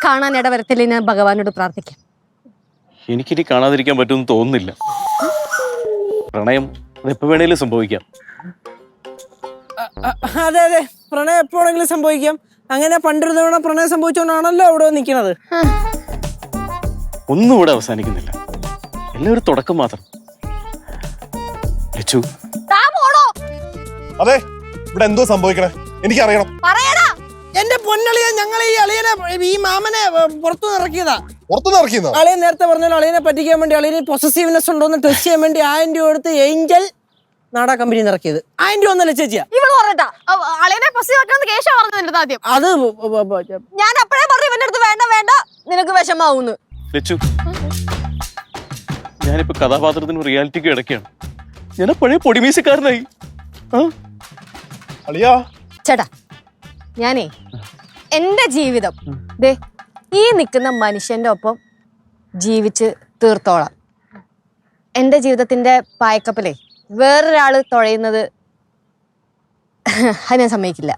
കാണാൻ ഇടവരത്തില്ല ഞാൻ ഭഗവാനോട് പ്രാർത്ഥിക്കാം. എനിക്കിനി കാണാതിരിക്കാൻ പറ്റുമെന്ന് തോന്നുന്നില്ല. പ്രണയം എപ്പോ വേണേലും സംഭവിക്കാം. അതെ അതെ, പ്രണയം എപ്പോഴെങ്കിലും സംഭവിക്കാം. അങ്ങനെ പണ്ടൊരു തവണ പ്രണയം സംഭവിച്ചോണ്ടാണല്ലോ അവിടെ നിൽക്കുന്നത്. ഒന്നും ഇവിടെ അവസാനിക്കുന്നില്ല. എല്ലാം ഒരു തുടക്കം മാത്രം. ലച്ചു, അതെ, ഇവിടെ എന്തോ സംഭവിക്കണേ എനിക്കറിയണം. എന്റെ പൊന്നളിയ, ഞങ്ങൾ ഈ അളിയനെ ഈ മാമനെ പുറത്തു ഇറക്കിയതാ. പുറത്തുനിന്ന് ഇറക്കിയെന്നോ? അളിയൻ നേരത്തെ പറഞ്ഞാൽ അളിയനെ പറ്റിക്കാൻ വേണ്ടി, അളിയന് പൊസസീവ്നെസ് ഉണ്ടോന്ന് ടെസ്റ്റ് ചെയ്യാൻ വേണ്ടി 1000 രൂപ എടുത്ത് ഏഞ്ചൽ നാടാ കമ്പനിന്ന് ഇറക്കിയത്. 1000 രൂപ ഒന്നല്ല ചേച്ചിയാ. ഇവള് പറഞ്ഞിട്ടാ അളിയനെ പൊസീവാക്കാന്ന് കേശ പറഞ്ഞത് ആദ്യം. അത് ഞാൻ അപ്പഴേ പറഞ്ഞു ഇവന്റെ അടുത്ത് വേണ്ട വേണ്ട നിനക്ക് വിഷമാവുന്നു. ലച്ചു, ഞാനിപ്പോ കഥാപാത്രത്തിനും റിയാലിറ്റിക്കും ഇടയ്ക്കാണ്. ഞാൻ പഴയ പൊടിമീശക്കാരനായി. അളിയാ ചേട്ടാ, ഞാനേ എന്റെ ജീവിതം ദേ ഈ നിൽക്കുന്ന മനുഷ്യന്റെ ഒപ്പം ജീവിച്ച് തീർത്തോളാം. എന്റെ ജീവിതത്തിന്റെ പായക്കപ്പലേ വേറൊരാള് തുഴയുന്നത് അത് ഞാൻ സമ്മതിക്കില്ല.